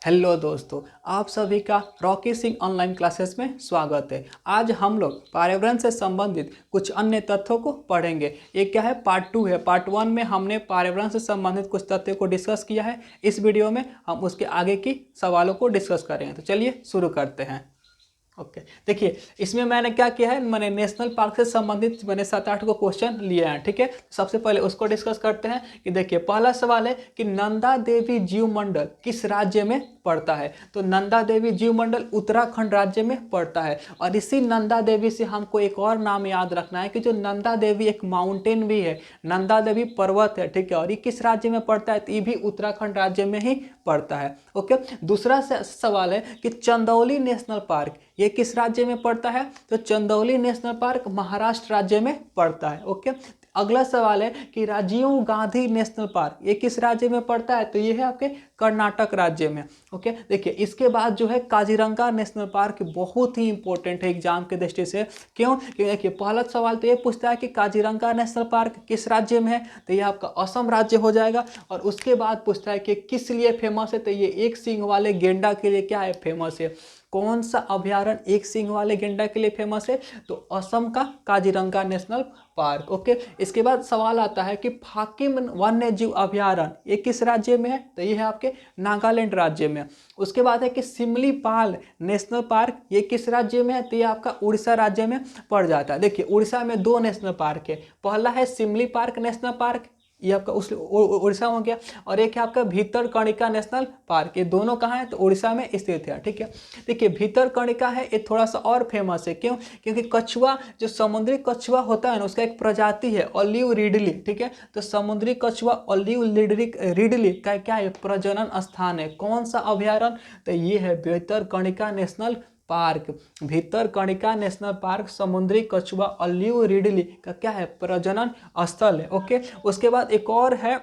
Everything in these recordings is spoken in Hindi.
हेलो दोस्तों, आप सभी का रॉकी सिंह ऑनलाइन क्लासेस में स्वागत है। आज हम लोग पर्यावरण से संबंधित कुछ अन्य तथ्यों को पढ़ेंगे। ये क्या है, पार्ट 2 है। पार्ट 1 में हमने पर्यावरण से संबंधित कुछ तथ्यों को डिस्कस किया है। इस वीडियो में हम उसके आगे की सवालों को डिस्कस करेंगे। तो चलिए शुरू करते हैं। ओके, देखिए इसमें मैंने क्या किया है, मैंने नेशनल पार्क से संबंधित मैंने 7-8 को क्वेश्चन लिए हैं। ठीक है, सबसे पहले उसको डिस्कस करते हैं कि देखिए पहला सवाल है कि नंदा देवी जीव मंडल किस राज्य में पड़ता है। तो नंदा देवी जीव मंडल उत्तराखंड राज्य में पड़ता है। और इसी नंदा देवी से हमको एक और नाम याद रखना है कि जो नंदा देवी एक माउंटेन भी है, नंदा देवी पर्वत है। ठीक है, और ये किस राज्य में पड़ता है, तो ये भी उत्तराखंड राज्य में ही पड़ता है। ओके, दूसरा सवाल है कि चंदौली नेशनल पार्क ये किस राज्य में पड़ता है। तो चंदौली नेशनल पार्क महाराष्ट्र राज्य में पड़ता है। ओके, अगला सवाल है कि राजीव गांधी नेशनल पार्क ये किस राज्य में पड़ता है। तो ये है आपके कर्नाटक राज्य में। ओके, देखिए इसके बाद जो है काजीरंगा नेशनल पार्क बहुत ही इंपॉर्टेंट है एग्जाम के दृष्टि से। क्यों, क्योंकि देखिए पहला सवाल तो ये पूछता है कि काजीरंगा नेशनल पार्क किस राज्य में है, तो ये आपका असम राज्य हो जाएगा। और उसके बाद पूछता है कि किस लिए फेमस है, तो ये एक सींग वाले गेंडा के लिए क्या है, फेमस है। कौन सा अभयारण्य एक सींग वाले गेंडा के लिए फेमस है, तो असम का काजीरंगा नेशनल पार्क। ओके, इसके बाद सवाल आता है कि फाकिम वन्य जीव अभयारण्य ये किस राज्य में है, तो ये है आपके नागालैंड राज्य में। उसके बाद है कि सिमलीपाल नेशनल पार्क ये किस राज्य में है, तो ये आपका उड़ीसा राज्य में पड़ जाता है। देखिए उड़ीसा में 2 नेशनल पार्क है, पहला है सिमली पार्क नेशनल पार्क, ये आपका उस उड़ीसा हो गया। और एक है आपका भीतरकनिका नेशनल पार्क, ये दोनों कहाँ है, तो उड़ीसा में स्थित है। ठीक है, देखिए भीतरकनिका है ये थोड़ा सा और फेमस है। क्यों, क्योंकि कछुआ जो समुद्री कछुआ होता है ना, उसका एक प्रजाति है ऑलिव रिडली। ठीक है, तो समुद्री कछुआ ऑलिव रिडली का क्या है, प्रजनन स्थान है। कौन सा अभयारण्य, तो ये है Bhitarkanika national park. Bhitarkanika national park समुद्री कछुआ ऑलिव रिडली का क्या है, प्रजनन स्थल है। ओके, उसके बाद एक और है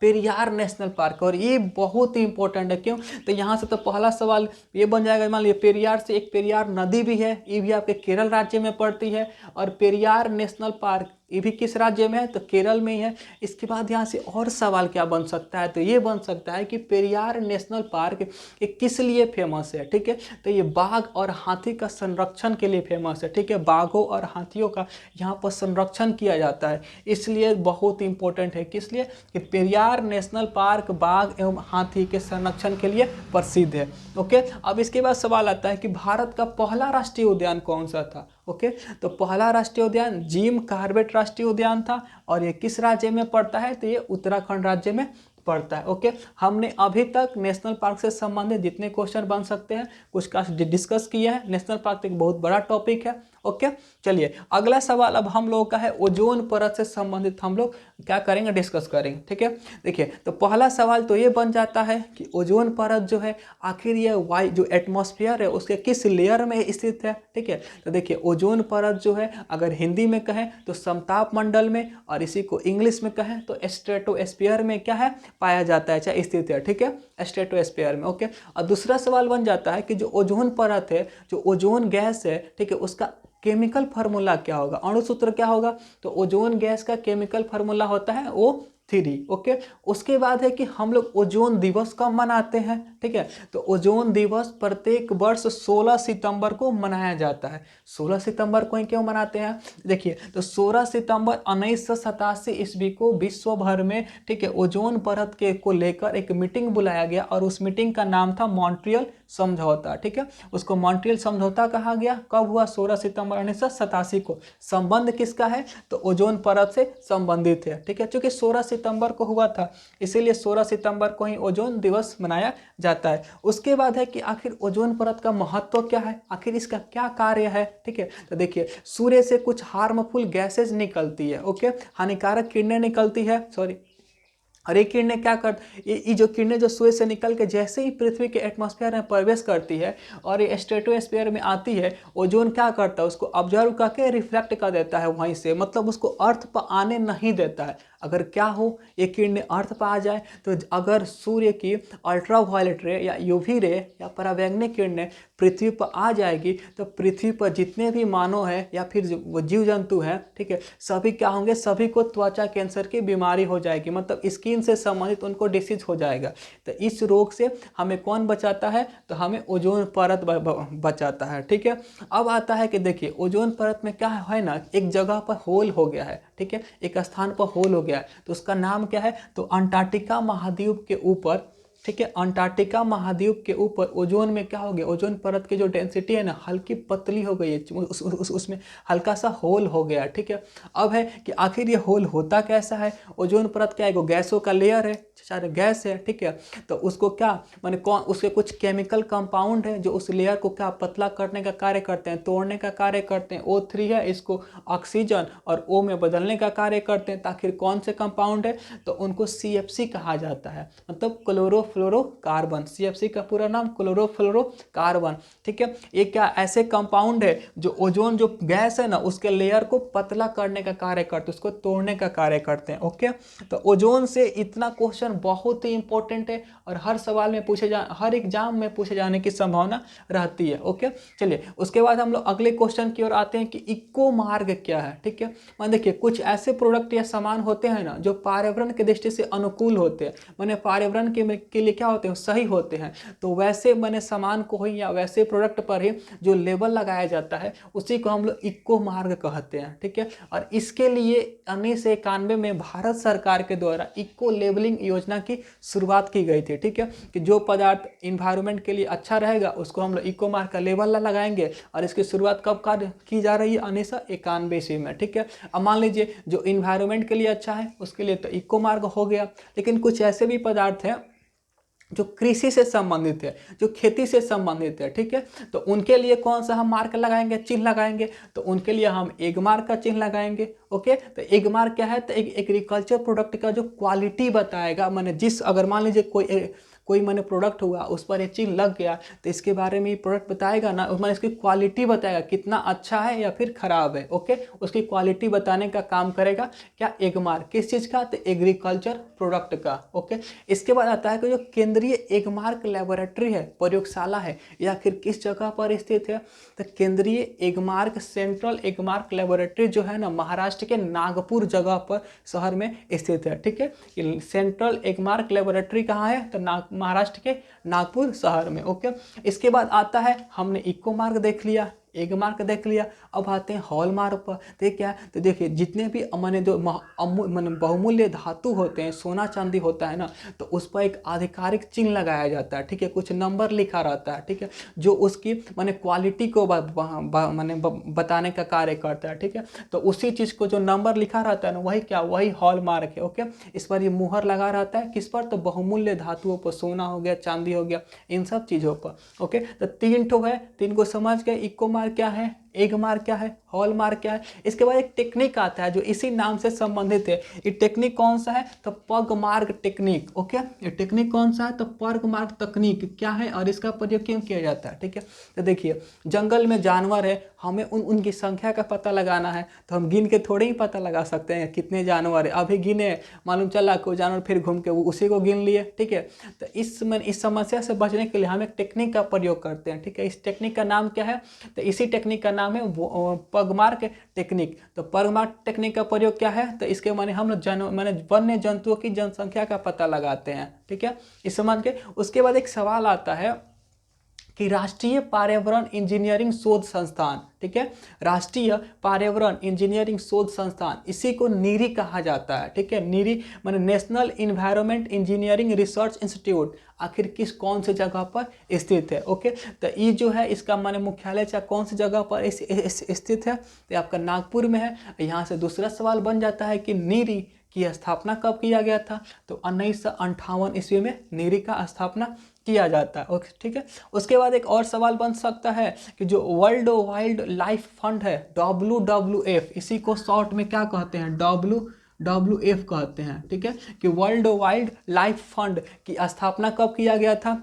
पेरियार नेशनल पार्क, और ये बहुत ही इंपॉर्टेंट है। क्यों, तो यहाँ से तो पहला सवाल ये बन जाएगा, मान लीजिए पेरियार से एक पेरियार नदी भी है, ये भी आपके केरल राज्य में पड़ती है। और पेरियार नेशनल पार्क ये भी किस राज्य में है, तो केरल में ही है। इसके बाद यहाँ से और सवाल क्या बन सकता है, तो ये बन सकता है कि पेरियार नेशनल पार्क ये किस लिए फेमस है। ठीक है, तो ये बाघ और हाथी का संरक्षण के लिए फेमस है। ठीक है, बाघों और हाथियों का यहाँ पर संरक्षण किया जाता है, इसलिए बहुत इंपॉर्टेंट है। किस लिए, कि पेरियार नेशनल पार्क बाघ एवं हाथी के संरक्षण के लिए प्रसिद्ध है। ओके, अब इसके बाद सवाल आता है कि भारत का पहला राष्ट्रीय उद्यान कौन सा था। ओके, तो पहला राष्ट्रीय उद्यान जिम कॉर्बेट राष्ट्रीय उद्यान था, और ये किस राज्य में पड़ता है, तो ये उत्तराखंड राज्य में पड़ता है। ओके, हमने अभी तक नेशनल पार्क से संबंधित जितने क्वेश्चन बन सकते हैं कुछ का डिस्कस किया है। नेशनल पार्क एक बहुत बड़ा टॉपिक है। ओके, चलिए अगला सवाल अब हम लोगों का है ओजोन परत से संबंधित हम लोग क्या करेंगे, डिस्कस करेंगे। ठीक है, देखिए तो पहला सवाल तो ये बन जाता है कि ओजोन परत जो है आखिर ये वायु जो एटमॉस्फेयर है उसके किस लेयर में स्थित है। ठीक है, तो देखिए ओजोन परत जो है अगर हिंदी में कहें तो समताप मंडल में, और इसी को इंग्लिश में कहें तो स्ट्रेटोस्फीयर में क्या है, पाया जाता है, चाहे स्थित है। ठीक है, स्ट्रेटोस्फीयर में। ओके, और दूसरा सवाल बन जाता है कि जो ओजोन परत है, जो ओजोन गैस है, ठीक है, उसका केमिकल फार्मूला क्या होगा, अणुसूत्र क्या होगा। तो ओजोन गैस का केमिकल फार्मूला होता है O3। ओके, उसके बाद है कि हम लोग ओजोन दिवस कब मनाते हैं। ठीक है, तो ओजोन दिवस प्रत्येक वर्ष 16 सितंबर को मनाया जाता है। 16 सितंबर को ही क्यों मनाते हैं, देखिए तो 16 सितंबर 1987 ईस्वी को विश्व भर में, ठीक है, ओजोन परत के को लेकर एक मीटिंग बुलाया गया, और उस मीटिंग का नाम था मॉन्ट्रियल समझौता। ठीक है, उसको मॉन्ट्रियल समझौता कहा गया। कब हुआ, 16 सितंबर 1987 को। संबंध किसका है, तो ओजोन परत से संबंधित है। ठीक है, क्योंकि 16 सितंबर को हुआ था, इसीलिए 16 सितंबर को ही ओजोन दिवस मनाया जाता है। उसके बाद है कि आखिर ओजोन परत का महत्व क्या है, आखिर इसका क्या कार्य है। ठीक है, तो देखिए सूर्य से कुछ हार्मफुल गैसेज निकलती है। ओके, हानिकारक किरणें निकलती है, सॉरी, और ये किरणें क्या कर, ये जो किरणें जो सूर्य से निकल के जैसे ही पृथ्वी के एटमॉस्फेयर में प्रवेश करती है और ये स्ट्रेटोस्फीयर में आती है, ओजोन क्या करता है, उसको ऑब्जर्व करके रिफ्लेक्ट कर देता है वहीं से, मतलब उसको अर्थ पर आने नहीं देता है। अगर क्या हो, ये किरणें अर्थ पर आ जाए तो अगर सूर्य की अल्ट्रावायलेट रे या यूवी रे या पराबैंगनी किरणें पृथ्वी पर आ जाएगी तो पृथ्वी पर जितने भी मानव है या फिर वो जीव जंतु हैं, ठीक है, सभी क्या होंगे, सभी को त्वचा कैंसर की बीमारी हो जाएगी, मतलब स्किन से संबंधित उनको डिसीज हो जाएगा। तो इस रोग से हमें कौन बचाता है, तो हमें ओजोन परत बचाता है, ठीक है। अब आता है कि देखिए ओजोन परत में क्या है ना, एक जगह पर होल हो गया है, ठीक है, एक स्थान पर होल हो गया है, तो उसका नाम क्या है, तो अंटार्कटिका महाद्वीप के ऊपर, ठीक है, अंटार्कटिका महाद्वीप के ऊपर ओजोन में क्या हो गया, ओजोन परत की जो डेंसिटी है ना हल्की पतली हो गई है, उसमें हल्का सा होल हो गया, ठीक है। अब है कि आखिर ये होल होता कैसा है, ओजोन परत क्या है, वो गैसों का लेयर है, सारे गैस है, ठीक है। तो उसको क्या माने कौन, उसके कुछ केमिकल कंपाउंड है जो उस लेयर को क्या पतला करने का कार्य करते हैं, तोड़ने का कार्य करते हैं। O3 है, इसको ऑक्सीजन और O में बदलने का कार्य करते हैं। आखिर कौन से कंपाउंड है, तो उनको CFC कहा जाता है, मतलब क्लोरोफ्लोरोकार्बन। CFC का पूरा नाम क्लोरोफ्लोरोकार्बन, ठीक है। ये क्या ऐसे कंपाउंड है जो ओजोन जो गैस है ना उसके लेयर को पतला करने का कार्य करते हैं, उसको तोड़ने का कार्य करते हैं, ओके। तो ओजोन से इतना क्वेश्चन बहुत ही इंपॉर्टेंट है और हर सवाल में हर एग्जाम में पूछे जाने की संभावना रहती है, ओके। चलिए उसके बाद हम लोग अगले क्वेश्चन की ओर आते हैं कि इको मार्ग क्या है, ठीक है। मान देखिए कुछ ऐसे प्रोडक्ट या सामान होते हैं ना जो पर्यावरण की दृष्टि से अनुकूल होते हैं, माने पर्यावरण के लिए क्या होते हैं, सही होते हैं। तो वैसे माने सामान को ही या वैसे प्रोडक्ट पर ही जो लेबल लगाया जाता है उसी को हम लोग इको मार्ग कहते हैं, ठीक है। और इसके लिए 1991 में भारत सरकार के द्वारा इको लेबलिंग योजना की शुरुआत की गई थी, ठीक है, कि जो पदार्थ इन्वायरमेंट के लिए अच्छा रहेगा उसको हम लोग इको मार्क का लेबल लगाएंगे। और इसकी शुरुआत कब की जा रही है, 1991 ईस्वी में, ठीक है। अब मान लीजिए जो इन्वायरमेंट के लिए अच्छा है उसके लिए तो इको मार्क हो गया, लेकिन कुछ ऐसे भी पदार्थ हैं जो कृषि से संबंधित है, जो खेती से संबंधित है, ठीक है, तो उनके लिए कौन सा हम मार्क लगाएंगे, चिन्ह लगाएंगे, तो उनके लिए हम एग मार्क का चिन्ह लगाएंगे, ओके। तो एग मार्क क्या है, तो एक एग्रीकल्चर प्रोडक्ट का जो क्वालिटी बताएगा, माने जिस अगर मान लीजिए कोई मैंने प्रोडक्ट हुआ उस पर ये चिन्ह लग गया तो इसके बारे में ये प्रोडक्ट बताएगा ना, उसमें इसकी क्वालिटी बताएगा कितना अच्छा है या फिर खराब है, ओके। उसकी क्वालिटी बताने का काम करेगा क्या, एग मार्क। किस चीज़ का, तो एग्रीकल्चर प्रोडक्ट का, ओके। इसके बाद आता है कि जो केंद्रीय एग मार्क लेबोरेटरी है, प्रयोगशाला है, या फिर किस जगह पर स्थित है, तो केंद्रीय egg mark central egg mark laboratory जो है ना महाराष्ट्र के नागपुर जगह पर शहर में स्थित है, ठीक है। सेंट्रल एग मार्क लेबोरेटरी कहाँ है, तो महाराष्ट्र के नागपुर शहर में, ओके। इसके बाद आता है हमने इको मार्क देख लिया, एग मार्क देख लिया, अब आते हैं हॉल मार्क पर। तो क्या है, तो देखिए जितने भी माने जो माने बहुमूल्य धातु होते हैं, सोना चांदी होता है ना, तो उस पर एक आधिकारिक चिन्ह लगाया जाता है, ठीक है, कुछ नंबर लिखा रहता है, ठीक है, जो उसकी माने क्वालिटी को माने बताने का कार्य करता है, ठीक है। तो उसी चीज़ को जो नंबर लिखा रहता है ना वही क्या, वही हॉल मार्क है, ओके। इस पर ये मुहर लगा रहता है, किस पर, तो बहुमूल्य धातुओं पर, सोना हो गया, चांदी हो गया, इन सब चीज़ों पर, ओके। तो तीन ठो है, तीन को समझ गए, इको मार्क क्या है, एग मार्क क्या है, हॉल मार्क क्या है। इसके बाद एक टेक्निक आता है जो इसी नाम से संबंधित है। ये टेक्निक कौन सा है, तो पग मार्क टेक्निक, ओके। ये टेक्निक कौन सा है, तो पग मार्क तकनीक क्या है और इसका प्रयोग क्यों किया जाता है, ठीक है। तो देखिए जंगल में जानवर है, हमें उनकी संख्या का पता लगाना है, तो हम गिन के थोड़े ही पता लगा सकते हैं कितने जानवर है। अभी गिने, मालूम चला कोई जानवर, फिर घूम के उसी को गिन लिए, ठीक है। तो इस समस्या से बचने के लिए हम एक टेक्निक का प्रयोग करते हैं, ठीक है। इस टेक्निक का नाम क्या है, तो इसी टेक्निक का नाम है पग मार्क टेक्निक। तो पग मार्क टेक्निक का प्रयोग क्या है, तो इसके माने हम माने वन्य जंतुओं की जनसंख्या का पता लगाते हैं, ठीक है, इस समझ के। उसके बाद एक सवाल आता है कि राष्ट्रीय पर्यावरण इंजीनियरिंग शोध संस्थान, ठीक है, राष्ट्रीय पर्यावरण इंजीनियरिंग शोध संस्थान, इसी को नीरी कहा जाता है, ठीक है। नीरी माने national environment engineering research institute आखिर किस कौन से जगह पर स्थित है, ओके। तो ये जो है इसका माने मुख्यालय चाहे कौन सी जगह पर स्थित है, तो आपका नागपुर में है। यहाँ से दूसरा सवाल बन जाता है कि नीरी की स्थापना कब किया गया था, तो 1958 ईस्वी में नीरी का स्थापना किया जाता है, ओके, ठीक है। उसके बाद एक और सवाल बन सकता है कि जो वर्ल्ड वाइल्ड लाइफ फंड है, WWF, इसी को शॉर्ट में क्या कहते हैं, WWF कहते हैं, ठीक है, कि वर्ल्ड वाइल्ड लाइफ फंड की स्थापना कब किया गया था,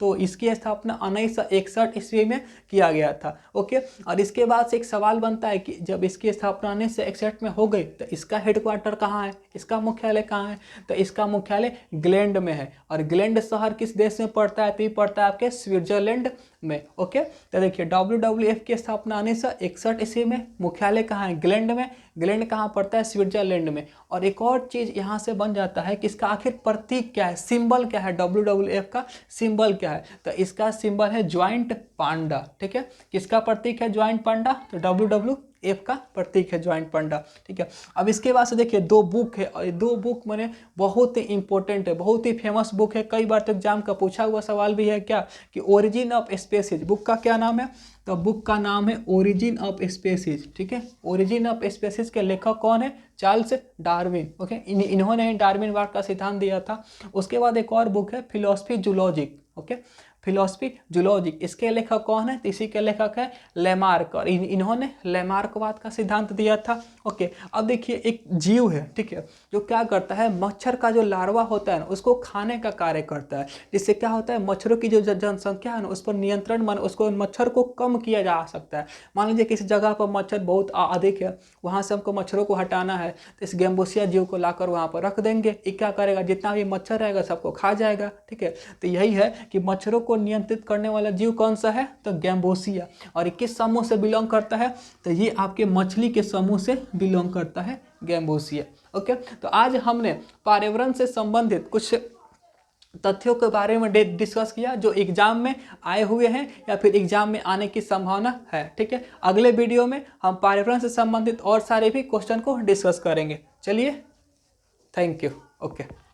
तो इसकी स्थापना 1961 ईस्वी में किया गया था। ओके, और इसके बाद से एक सवाल बनता है कि जब इसकी स्थापना 1961 में हो गई तो इसका हेडक्वार्टर कहाँ है, इसका मुख्यालय कहाँ है? तो इसका मुख्यालय ग्लैंड में है। और ग्लैंड शहर किस देश में पड़ता है? तो ये पड़ता है आपके स्विट्जरलैंड में। ओके, तो देखिए WWF की स्थापना 1961 ईस्वी में, मुख्यालय कहाँ है? ग्लैंड में। ग्लैंड कहाँ पड़ता है? स्विट्जरलैंड में। और एक और चीज़ यहाँ से बन जाता है कि इसका आखिर प्रतीक क्या है, सिंबल क्या है, WWF का सिंबल क्या है? तो इसका सिंबल है ज्वाइंट पांडा। ठीक है, किसका प्रतीक है ज्वाइंट पांडा? तो WWF का प्रतीक है ज्वाइंट पांडा। ठीक है, अब इसके बाद से देखिए दो बुक है, और दो बुक मैंने बहुत ही इंपॉर्टेंट है, बहुत ही फेमस बुक है, कई बार तो एग्जाम का पूछा हुआ सवाल भी है क्या कि ओरिजिन ऑफ स्पेसीज। बुक का क्या नाम है? तो बुक का नाम है ओरिजिन ऑफ स्पेसीज। ठीक है, ओरिजिन ऑफ स्पेसीज के लेखक कौन है? Charles Darwin. ओके, इन्होंने डार्विन वाद का सिद्धांत दिया था। उसके बाद एक और बुक है philosophy zoologic. Okay, philosophy zoologic, इसके लेखक कौन है? तो इसी के लेखक है लेमार्क, और इन्होंने लेमार्कवाद का सिद्धांत दिया था। ओके, अब देखिए एक जीव है, ठीक है, जो क्या करता है, मच्छर का जो लार्वा होता है ना उसको खाने का कार्य करता है, जिससे क्या होता है, मच्छरों की जो जनसंख्या है ना उस पर नियंत्रण, मान उसको मच्छर को कम किया जा सकता है। मान लीजिए किसी जगह पर मच्छर बहुत अधिक है, वहाँ से हमको मच्छरों को हटाना है, तो इस गैम्बोसिया जीव को लाकर वहाँ पर रख देंगे। ये क्या करेगा, जितना भी मच्छर रहेगा सबको खा जाएगा। ठीक है, तो यही है कि मच्छरों को नियंत्रित करने वाला जीव कौन सा है? तो गैम्बोसिया। और ये किस समूह से बिलोंग करता है? तो ये आपके मछली के समूह से बिलोंग करता है, गैम्बोसिया। ओके, तो आज हमने पर्यावरण से संबंधित कुछ तथ्यों के बारे में डिस्कस किया जो एग्जाम में आए हुए हैं या फिर एग्जाम में आने की संभावना है। ठीक है, अगले वीडियो में हम पर्यावरण से संबंधित और सारे भी क्वेश्चन को डिस्कस करेंगे। चलिए, थैंक यू। ओके।